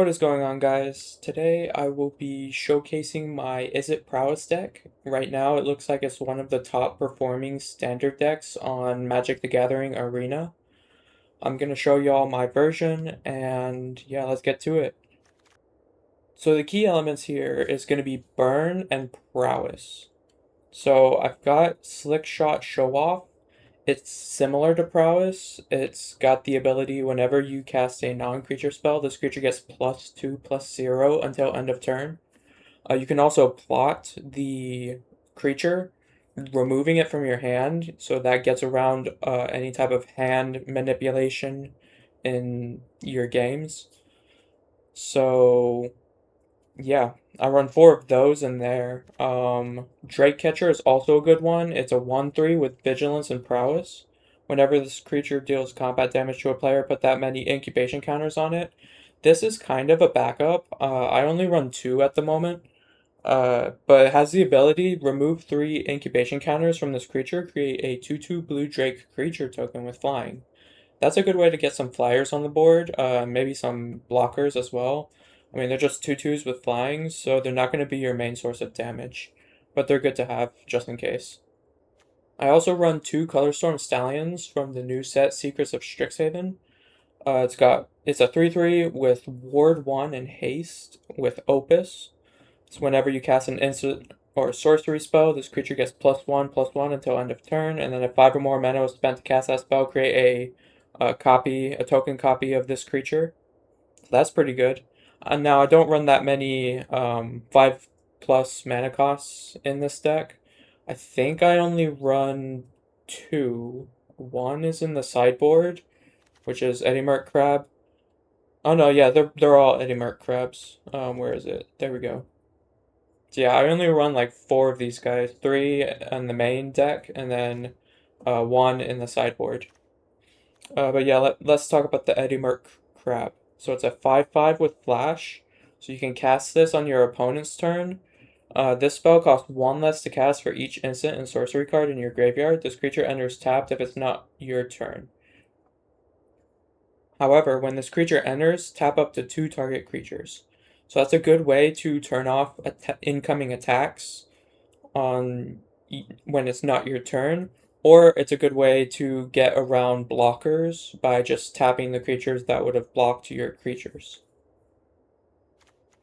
What is going on, guys? Today I will be showcasing my Izzet Prowess deck. Right now it looks like it's one of the top performing standard decks on Magic the Gathering Arena. I'm going to show y'all my version and yeah, let's get to it. So the key elements here is going to be Burn and Prowess. So I've got Slick Shot Show Off. It's similar to Prowess. It's got the ability whenever you cast a non-creature spell, this creature gets +2/+0 until end of turn. You can also plot the creature, removing it from your hand, so that gets around any type of hand manipulation in your games. So yeah, I run four of those in there. Drake Catcher is also a good one. It's a 1/3 with Vigilance and Prowess. Whenever this creature deals combat damage to a player, put that many incubation counters on it. This is kind of a backup. I only run two at the moment. But it has the ability remove 3 incubation counters from this creature, create a 2/2 blue Drake creature token with flying. That's a good way to get some flyers on the board, maybe some blockers as well. I mean, they're just 2/2s with flying, so they're not going to be your main source of damage, but they're good to have just in case. I also run 2 Colorstorm Stallions from the new set Secrets of Strixhaven. It's a 3/3 with Ward 1 and Haste with Opus. So whenever you cast an instant or sorcery spell, this creature gets +1/+1 until end of turn, and then if 5 or more mana was spent to cast that spell, create a token copy of this creature. So that's pretty good. Now I don't run that many 5+ mana costs in this deck. I think I only run 2. One is in the sideboard, which is Eddie Merc Crab. Oh no, yeah, they're all Eddie Merc Crabs. Where is it? There we go. So yeah, I only run like 4 of these guys, 3 on the main deck, and then 1 in the sideboard. But yeah, let's talk about the Eddie Merc Crab. So it's a 5/5 with Flash, so you can cast this on your opponent's turn. This spell costs 1 less to cast for each instant and sorcery card in your graveyard. This creature enters tapped if it's not your turn. However, when this creature enters, tap up to 2 target creatures. So that's a good way to turn off incoming attacks on when it's not your turn, or it's a good way to get around blockers by just tapping the creatures that would have blocked your creatures.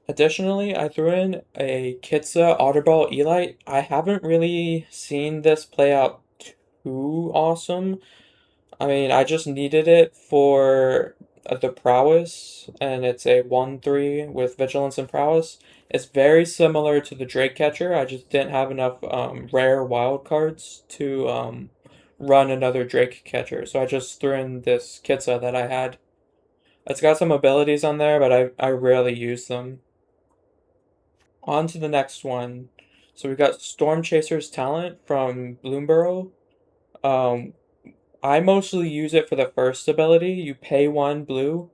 Additionally, I threw in a Kitsa Otterball Elite. I haven't really seen this play out too awesome. I mean, I just needed it for the prowess, and it's a 1/3 with vigilance and prowess. It's very similar to the Drake Catcher. I just didn't have enough rare wild cards to run another Drake Catcher, so I just threw in this Kitsa that I had. It's got some abilities on there, but I rarely use them. On to the next one. So we've got Storm Chaser's Talent from Bloomborough. Um, I mostly use it for the first ability. You pay 1 blue,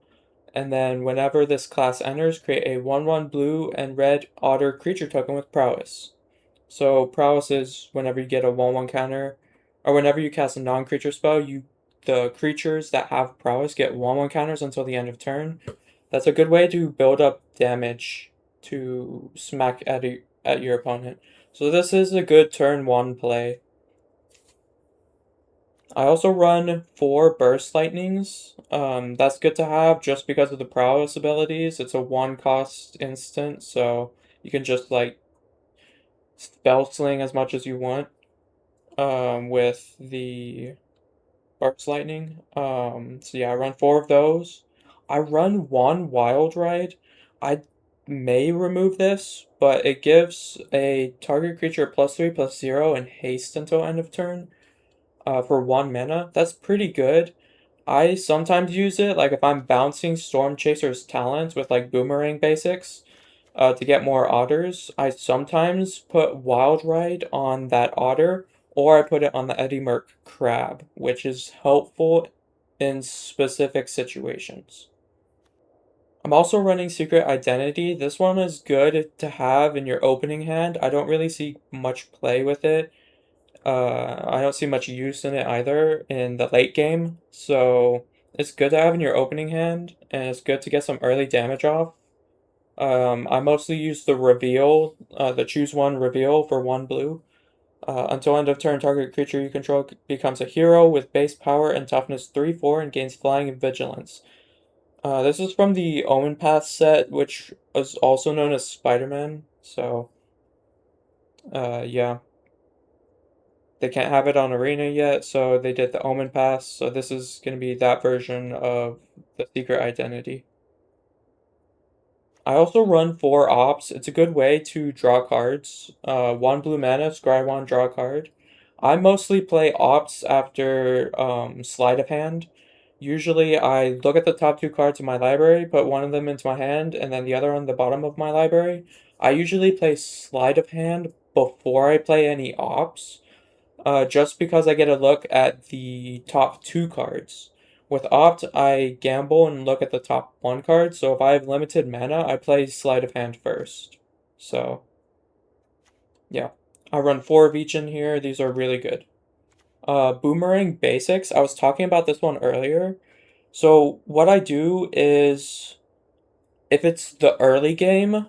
and then whenever this class enters, create a 1/1 blue and red otter creature token with prowess. So prowess is whenever you get a 1/1 counter, or whenever you cast a non-creature spell, the creatures that have prowess get 1/1 counters until the end of turn. That's a good way to build up damage to smack at your opponent. So this is a good turn 1 play. I also run 4 Burst Lightnings. That's good to have just because of the prowess abilities. It's a 1 cost instant, so you can just like spell sling as much as you want with the Burst Lightning. So yeah, I run 4 of those. I run 1 Wild Ride. I may remove this, but it gives a target creature +3/+0 and haste until end of turn. For 1 mana. That's pretty good. I sometimes use it, like if I'm bouncing Storm Chaser's talents with like boomerang basics to get more otters. I sometimes put Wild Ride on that otter, or I put it on the Eddie Merc crab, which is helpful in specific situations. I'm also running Secret Identity. This one is good to have in your opening hand. I don't really see much play with it. I don't see much use in it either in the late game, so it's good to have in your opening hand, and it's good to get some early damage off I mostly use the reveal, the choose one reveal for 1 blue. Until end of turn, target creature you control becomes a hero with base power and toughness 3/4 and gains flying and vigilance. This is from the Omen Path set, which is also known as Spider-Man. So, yeah. They can't have it on Arena yet, so they did the Omen Pass. So this is going to be that version of the Secret Identity. I also run 4 ops. It's a good way to draw cards. 1 blue mana, scry one, draw a card. I mostly play ops after sleight of hand. Usually I look at the top 2 cards of my library, put one of them into my hand, and then the other on the bottom of my library. I usually play sleight of hand before I play any ops, just because I get a look at the top 2 cards. With Opt, I gamble and look at the top 1 card, so if I have limited mana, I play Sleight of Hand first. So, yeah. I run 4 of each in here, these are really good. Boomerang Basics, I was talking about this one earlier. So, what I do is, if it's the early game,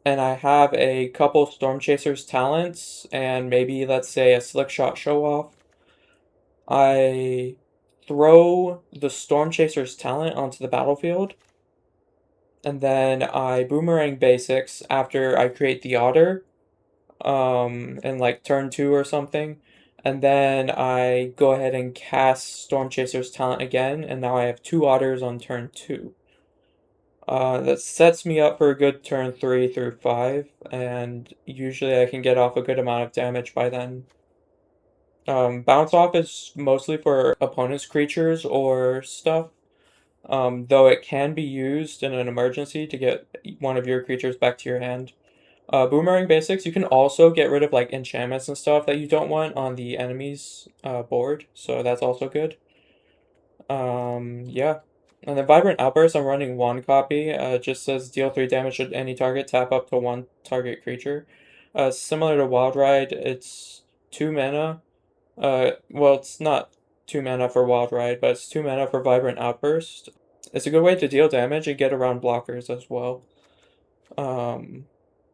and I have a couple Storm Chasers talents, and maybe, let's say, a Slick Shot Show Off, I throw the Storm Chaser's talent onto the battlefield, and then I boomerang basics after I create the otter, in like turn 2 or something, and then I go ahead and cast Storm Chaser's talent again, and now I have 2 otters on turn 2. That sets me up for a good turn 3 through 5, and usually I can get off a good amount of damage by then. Bounce off is mostly for opponent's creatures or stuff, though it can be used in an emergency to get one of your creatures back to your hand. Boomerang basics, you can also get rid of like enchantments and stuff that you don't want on the enemy's board, so that's also good. Yeah. And then Vibrant Outburst, I'm running 1 copy. It just says deal 3 damage to any target, tap up to 1 target creature. Similar to Wild Ride, it's 2 mana. Well, it's not 2 mana for Wild Ride, but it's 2 mana for Vibrant Outburst. It's a good way to deal damage and get around blockers as well. Um,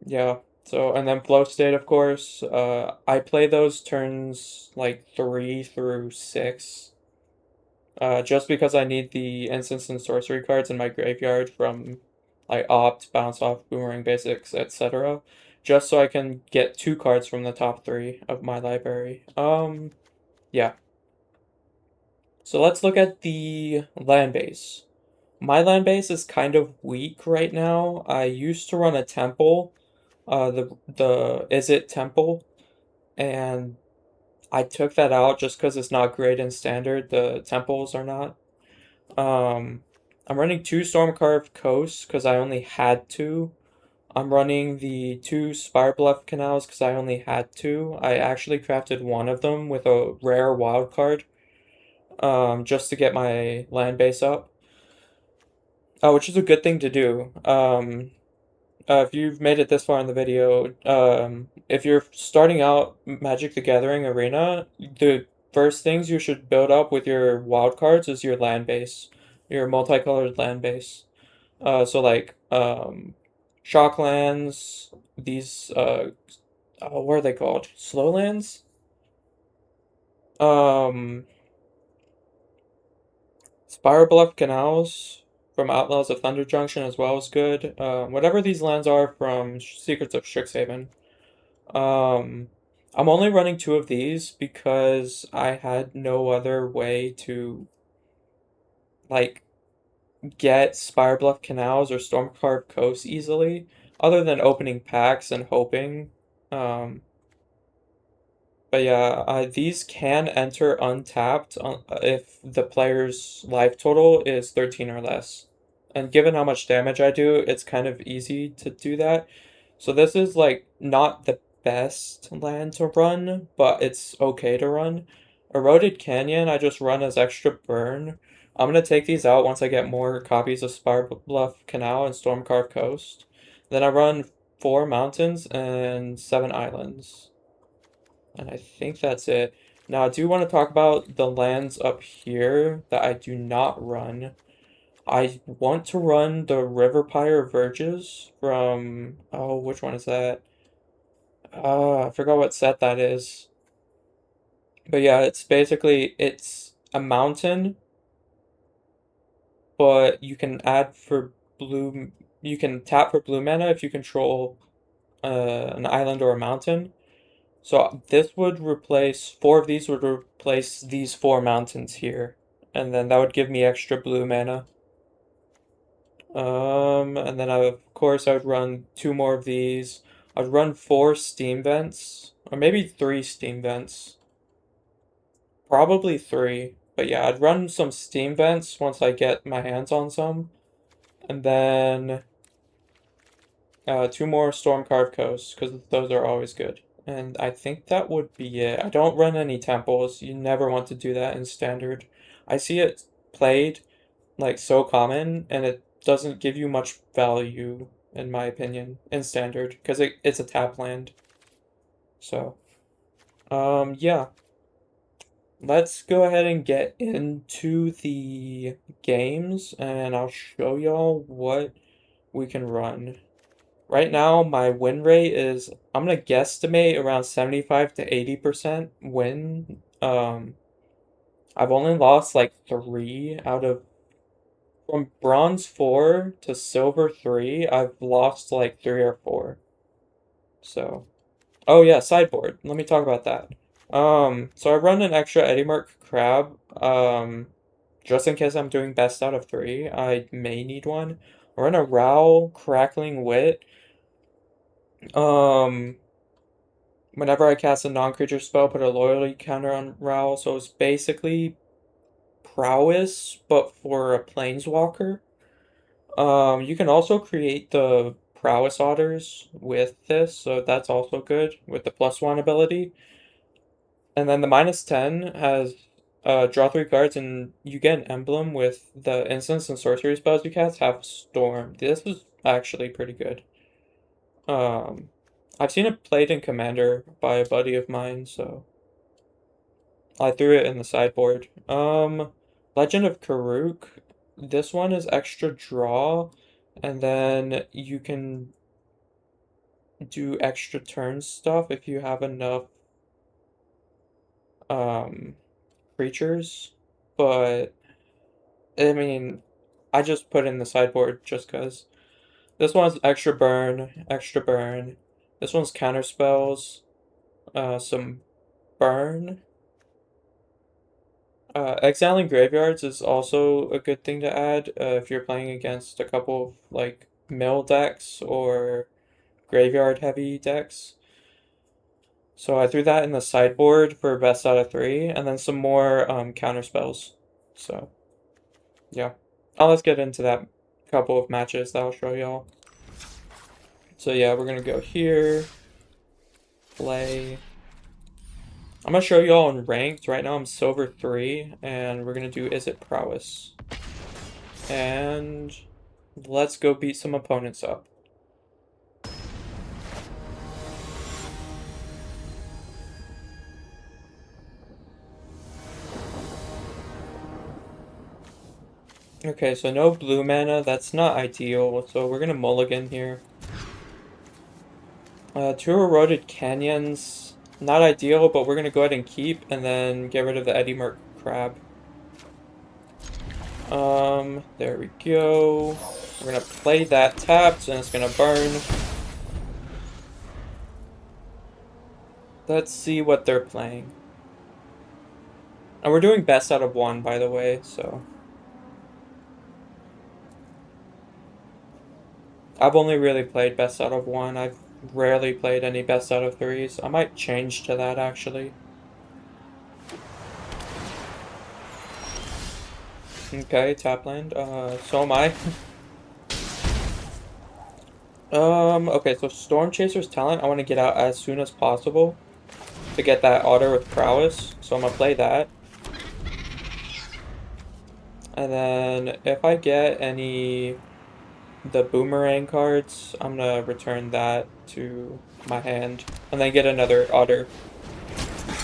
yeah. So, and then Flow State, of course. I play those turns like 3 through 6. Just because I need the instants and sorcery cards in my graveyard from like Opt, Bounce Off, Boomerang Basics, etc. Just so I can get 2 cards from the top 3 of my library. Yeah. So let's look at the land base. My land base is kind of weak right now. I used to run a temple, the Izzet temple, and I took that out just because it's not great in standard. The temples are not. Um, I'm running 2 Stormcarved Coasts because I only had to. I'm running the 2 Spirebluff Canals because I only had to. I actually crafted one of them with a rare wild card, just to get my land base up, which is a good thing to do. If you've made it this far in the video, if you're starting out Magic the Gathering Arena, the first things you should build up with your wild cards is your land base, your multicolored land base. So like Shocklands, these what are they called? Slowlands? Um, Spire Bluff Canals from Outlaws of Thunder Junction as well is good. Whatever these lands are from Secrets of Strixhaven. Um, I'm only running 2 of these because I had no other way to like get Spirebluff Canals or Stormcarved Coast easily, other than opening packs and hoping. Um, but yeah, these can enter untapped if the player's life total is 13 or less. And given how much damage I do, it's kind of easy to do that. So this is like not the best land to run, but it's okay to run. Eroded Canyon, I just run as extra burn. I'm gonna take these out once I get more copies of Sparbluff Canal and Stormcarved Coast. Then I run 4 mountains and 7 islands. And I think that's it. Now, I do want to talk about the lands up here that I do not run. I want to run the River Pyre Verges from, oh, which one is that? I forgot what set that is. But yeah, it's basically, it's a mountain, but you can add for blue, you can tap for blue mana if you control an island or a mountain. So this would replace, four of these would replace these four mountains here. And then that would give me extra blue mana. And then of course I would run two more of these. I'd run four steam vents, or maybe three steam vents. Probably three. But yeah, I'd run some steam vents once I get my hands on some. And then two more storm carved coasts, because those are always good. And I think that would be it. I don't run any temples. You never want to do that in standard. I see it played like so common, and it doesn't give you much value, in my opinion, in standard, because it's a tap land. So, yeah. Let's go ahead and get into the games, and I'll show y'all what we can run. Right now, my win rate is, I'm gonna guesstimate around 75 to 80% win. I've only lost like three out of, from bronze 4 to silver 3, I've lost like three or four. So, oh yeah, sideboard. Let me talk about that. So I run an extra Eddie Merc crab. Just in case I'm doing best out of three, I may need one. I run a Row Crackling Wit. Um, Whenever I cast a non-creature spell, put a loyalty counter on Row. So it's basically prowess, but for a planeswalker. You can also create the prowess otters with this, so that's also good with the +1 ability. And then the -10 has draw three cards, and you get an emblem with the instants and sorcery spells you cast have Storm. This is actually pretty good. Um, I've seen it played in Commander by a buddy of mine, so I threw it in the sideboard. Legend of Karuk. This one is extra draw, and then you can do extra turn stuff if you have enough um creatures. But I mean, I just put in the sideboard just because. This one's extra burn, extra burn. This one's counter spells, some burn. Exiling graveyards is also a good thing to add if you're playing against a couple of like mill decks or graveyard heavy decks. So I threw that in the sideboard for best out of three, and then some more counter spells. So yeah. Now let's get into that couple of matches that I'll show y'all. So yeah, we're gonna go here, play. I'm gonna show y'all in ranked. Right now I'm silver 3, and we're gonna do Izzet Prowess. And let's go beat some opponents up. Okay, so no blue mana, that's not ideal, so we're gonna mulligan here. Two eroded canyons, not ideal, but we're gonna go ahead and keep, and then get rid of the Eddie Merc crab. There we go. We're gonna play that tapped, and it's gonna burn. Let's see what they're playing. And we're doing best out of 1, by the way, so. I've only really played best out of 1. I've rarely played any best out of 3s. I might change to that, actually. Okay, tap land. So am I. Okay, so Storm Chaser's talent, I want to get out as soon as possible to get that otter with prowess, so I'm gonna play that. And then if I get the boomerang cards, I'm gonna return that to my hand, and then get another otter.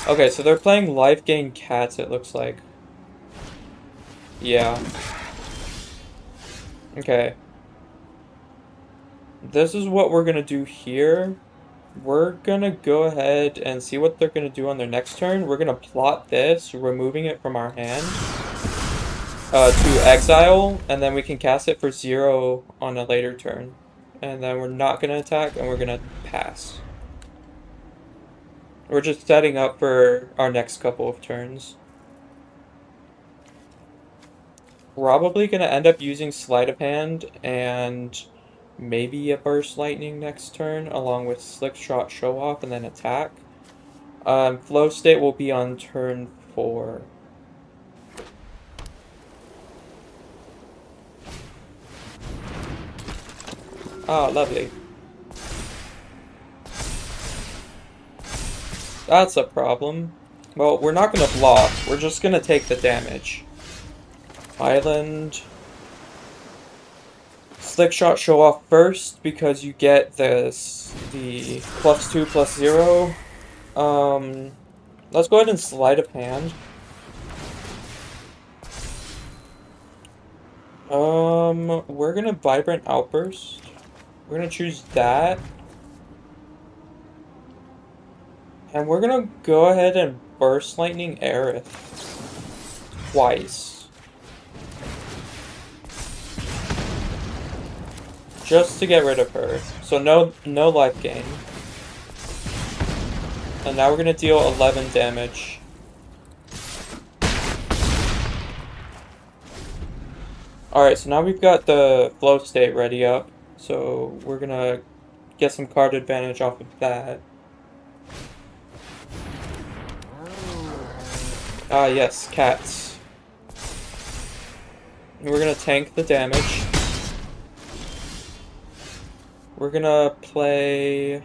Okay, so they're playing life gain cats, it looks like. Yeah. Okay. This is what we're gonna do here. We're gonna go ahead and see what they're gonna do on their next turn. We're gonna plot this, removing it from our hand to exile, and then we can cast it for 0 on a later turn. And then we're not gonna attack, and we're gonna pass. We're just setting up for our next couple of turns. Probably gonna end up using Sleight of Hand and maybe a Burst Lightning next turn, along with Slick Shot Show Off and then attack. Flow State will be on turn 4. Ah, lovely. That's a problem. Well, we're not gonna block, we're just gonna take the damage. Island. Slick Shot Show Off first because you get this the +2/+0. Let's go ahead and Sleight of Hand. We're gonna Vibrant Outburst. We're gonna choose that. And we're gonna go ahead and Burst Lightning Aerith twice. Just to get rid of her. So no life gain. And now we're gonna deal 11 damage. Alright, so now we've got the flow state ready up. So we're gonna get some card advantage off of that. Ah, yes, cats. We're gonna tank the damage. We're gonna play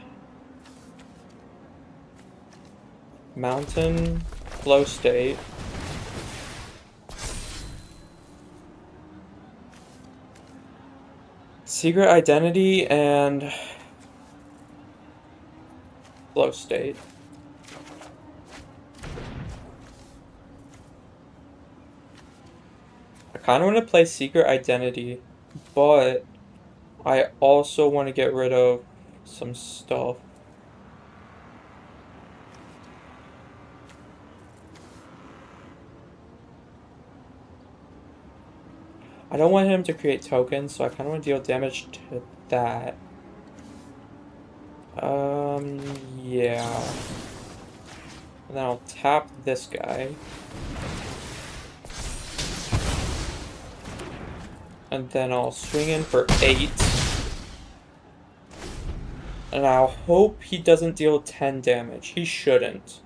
Mountain, Flow State. Secret Identity and Flow State. I kind of want to play Secret Identity, but I also want to get rid of some stuff. I don't want him to create tokens, so I kind of want to deal damage to that. Yeah. And then I'll tap this guy. And then I'll swing in for 8. And I'll hope he doesn't deal 10 damage. He shouldn't.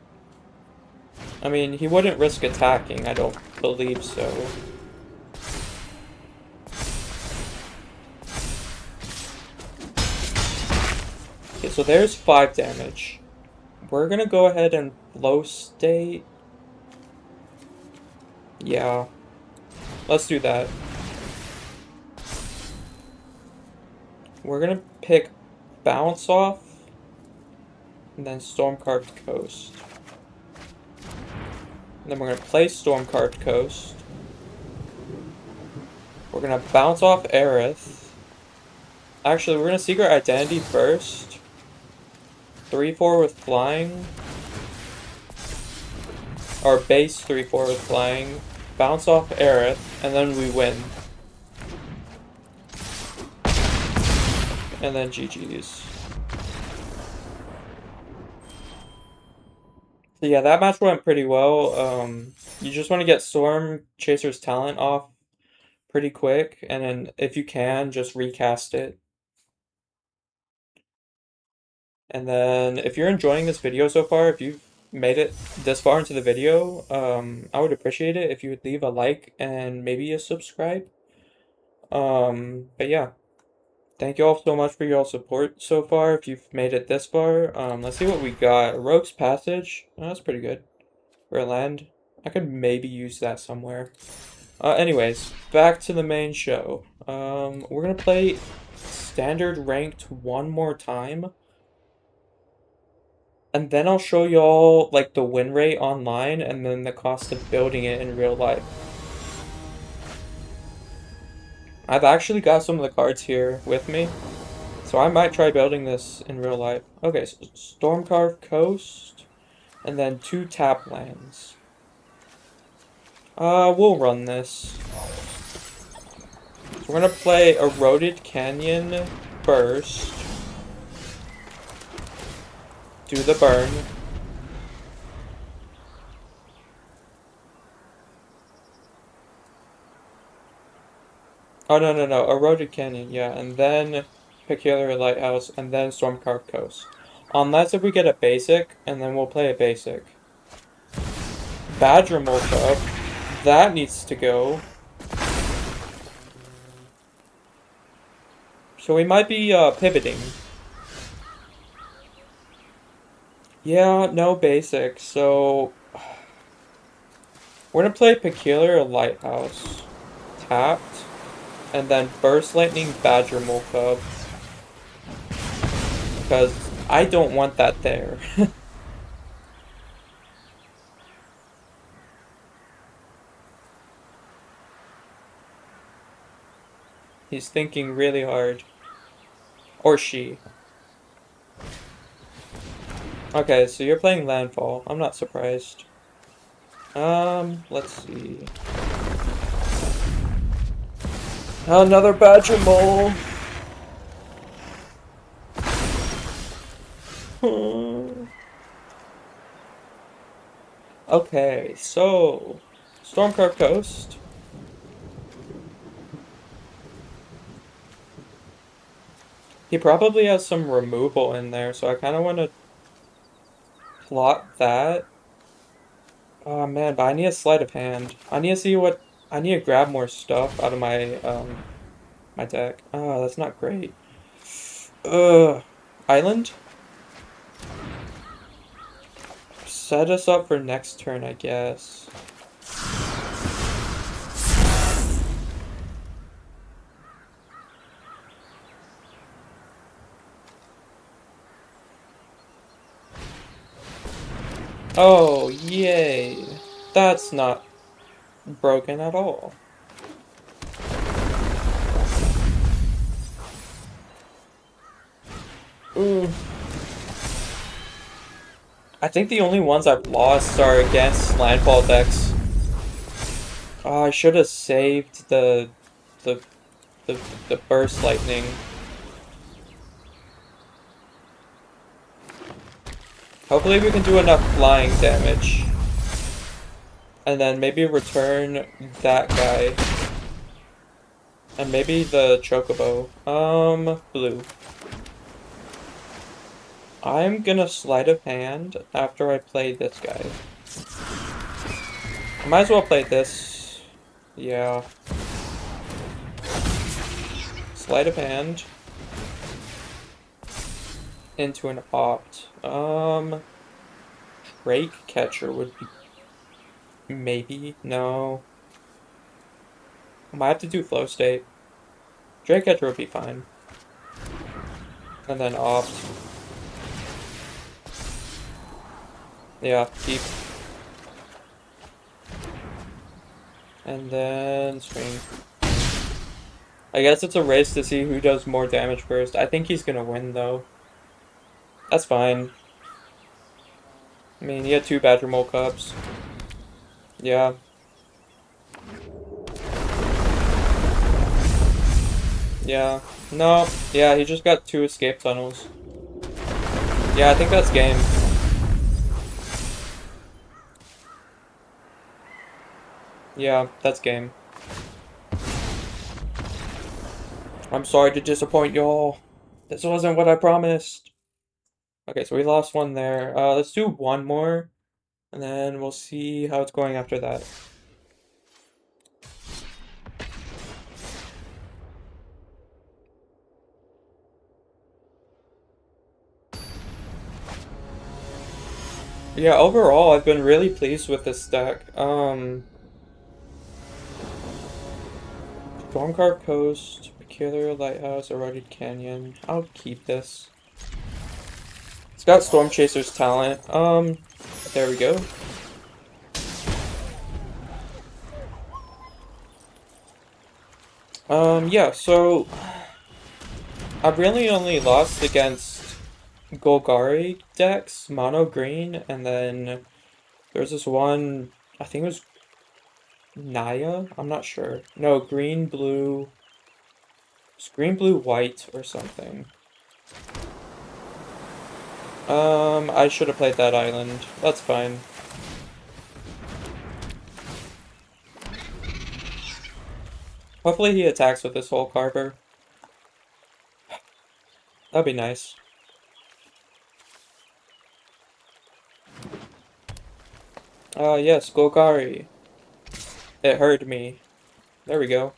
I mean, he wouldn't risk attacking, I don't believe so. Okay, so there's 5 damage. We're gonna go ahead and Flow State. Yeah. Let's do that. We're gonna pick Bounce Off, and then Stormcarved Coast. And then we're gonna play Stormcarved Coast. We're gonna bounce off Aerith. Actually, we're gonna Secret Identity first. 3/4 with flying. Or base 3/4 with flying. Bounce off Aerith, and then we win. And then GG's. So yeah, that match went pretty well. You just want to get Storm Chaser's talent off pretty quick, and then if you can, just recast it. And then if you're enjoying this video so far, if you've made it this far into the video, I would appreciate it if you would leave a like and maybe a subscribe. But yeah, thank you all so much for your support so far. If you've made it this far, let's see what we got. Rogue's Passage. Oh, that's pretty good for a land. I could maybe use that somewhere. Anyways, back to the main show. We're gonna play Standard Ranked one more time. And then I'll show y'all, like, the win rate online and then the cost of building it in real life. I've actually got some of the cards here with me, so I might try building this in real life. Okay, so Stormcarved Coast, and then 2 tap lands. We'll run this. So we're gonna play Eroded Canyon first. Do the burn. Oh, no, no, no. Eroded Canyon, yeah. And then Peculiar Lighthouse, and then Stormcarved Coast. Unless if we get a basic, and then we'll play a basic. Badger Molt up. That needs to go. So we might be pivoting. Yeah, no basic. So we're gonna play Peculiar Lighthouse. Tapped. And then Burst Lightning Badger Molt Cub. Because I don't want that there. He's thinking really hard. Or she. Okay, so you're playing Landfall. I'm not surprised. Let's see. Another Badger Mole. Okay, so Stormcarved Coast. He probably has some removal in there, so I kind of want to plot that. Oh man, but I need a sleight of hand. I need to see what I need to grab more stuff out of my my deck. Oh, that's not great. Island? Set us up for next turn, I guess. Oh, yay. That's not broken at all. Ooh. I think the only ones I've lost are against landfall decks. Oh, I should have saved the the burst lightning. Hopefully we can do enough flying damage. And then maybe return that guy. And maybe the chocobo. Blue. I'm gonna sleight of hand after I play this guy. I might as well play this. Yeah. Sleight of hand. Into an opt. Drake Catcher would be... Maybe? No. I might have to do Flow State. Drake Catcher would be fine. And then opt. Yeah, keep. And then swing. I guess it's a race to see who does more damage first. I think he's gonna win, though. That's fine. I mean, he had 2 Badger Mole Cubs. Yeah. Yeah. No. Yeah, he just got 2 escape tunnels. Yeah, I think that's game. Yeah, that's game. I'm sorry to disappoint y'all. This wasn't what I promised. Okay, so we lost one there. Let's do one more, and then we'll see how it's going after that. Yeah, overall, I've been really pleased with this deck. Stormcarved Coast, Peculiar Lighthouse, Eroded Canyon. I'll keep this. It's got Storm Chaser's talent. There we go. Yeah, so I've really only lost against Golgari decks, mono green, and then there's this one, I think it was Naya? I'm not sure. No, green, blue, it's green, blue, white, or something. I should have played that island. That's fine. Hopefully he attacks with this whole Carver. That'd be nice. Yes, Golgari. It heard me. There we go.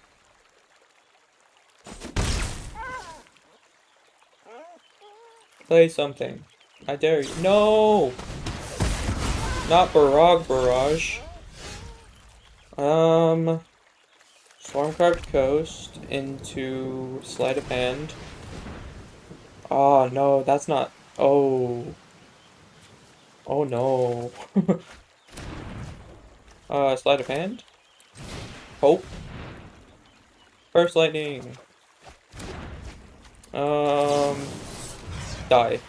Play something. I dare you. No! Not Barrage. Um, Stormcarved Coast into Sleight of Hand. Oh, no, that's not... Oh. Oh, no. Sleight of Hand? Hope. First Lightning. Um, die.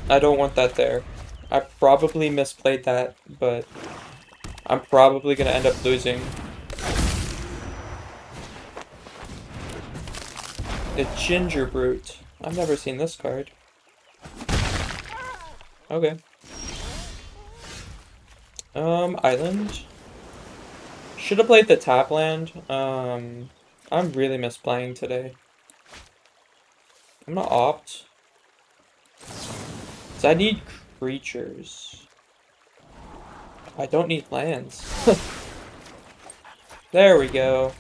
I don't want that there. I probably misplayed that, but I'm probably gonna end up losing. The Ginger Brute. I've never seen this card. Okay. Island. Should have played the tap land. I'm really misplaying today. I'm gonna opt. So I need creatures. I don't need lands. There we go.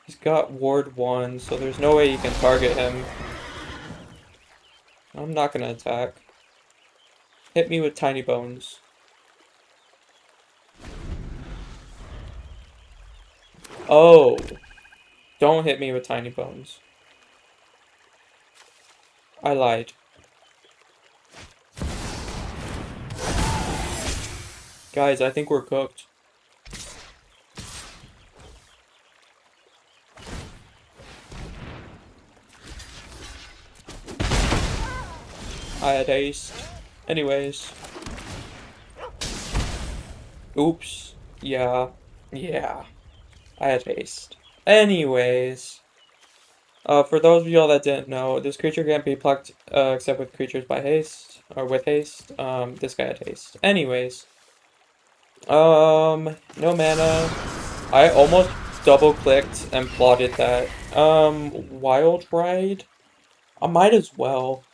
He's got Ward 1, so there's no way you can target him. I'm not gonna attack. Hit me with Tiny Bones. Oh! Don't hit me with Tiny Bones. I lied. Guys, I think we're cooked. I had haste. Anyways. Oops. Yeah. Yeah. I had haste. Anyways. For those of y'all that didn't know, this creature can't be plucked except with creatures by haste. Or with haste. This guy had haste. Anyways. No mana. I almost double clicked and plotted that. Wild Ride? I might as well.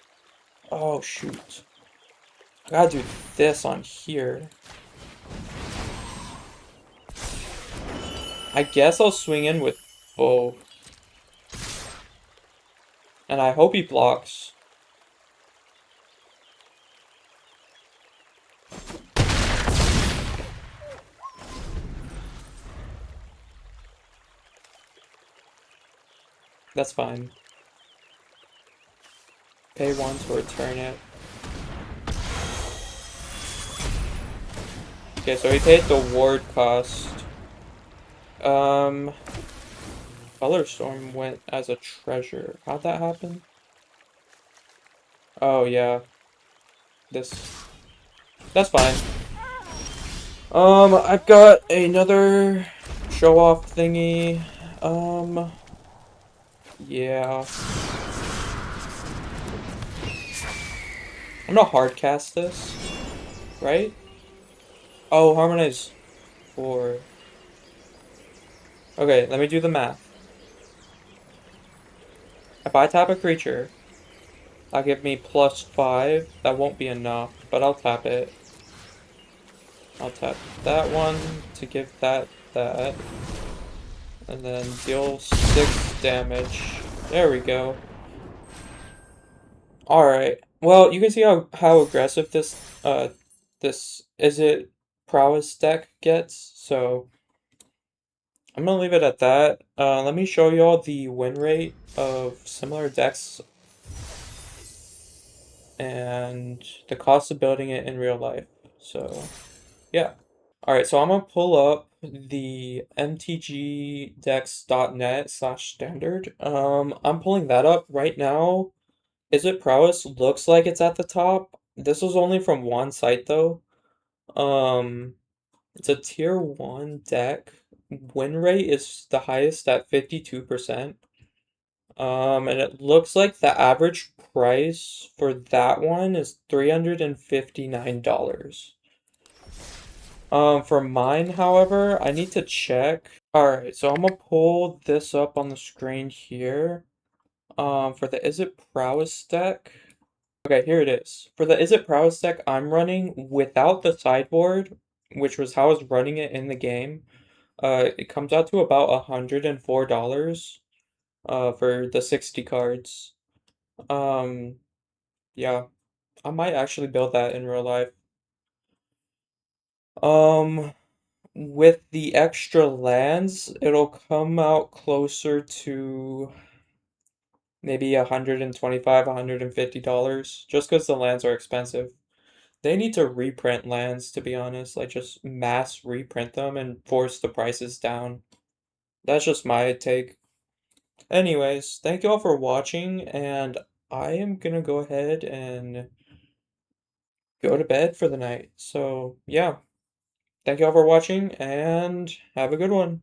Oh, shoot. I gotta do this on here. I guess I'll swing in with both. And I hope he blocks. That's fine. Pay 1 to return it. Okay, so he paid the ward cost. Color Storm went as a treasure. How'd that happen? Oh, yeah. That's fine. I've got another show-off thingy. Yeah. I'm gonna hard cast this, right? Oh, Harmonize 4. Okay, let me do the math. If I tap a creature, that'll give me +5. That won't be enough, but I'll tap it. I'll tap that one to give that. And then deal 6 damage. There we go. Alright. Well, you can see how aggressive this Izzet Prowess Deck gets, so I'm gonna leave it at that. Let me show y'all the win rate of similar decks and the cost of building it in real life. So, yeah. All right, so I'm gonna pull up the mtgdex.net/standard. I'm pulling that up right now. Izzet Prowess looks like it's at the top. This was only from one site though. Um, it's a tier 1 deck. Win rate is the highest at 52%. And it looks like the average price for that one is $359. For mine, however, I need to check. Alright, so I'm gonna pull this up on the screen here. For the Izzet Prowess deck. Okay, here it is. For the Izzet Prowess deck, I'm running without the sideboard, which was how I was running it in the game. It comes out to about $104 for the 60 cards. Um, yeah, I might actually build that in real life. Um, with the extra lands, it'll come out closer to maybe 125, $150, just because the lands are expensive. They need to reprint lands, to be honest, like just mass reprint them and force the prices down. That's just my take. Anyways, thank you all for watching, and I am gonna go ahead and go to bed for the night. So, yeah, thank you all for watching, and have a good one.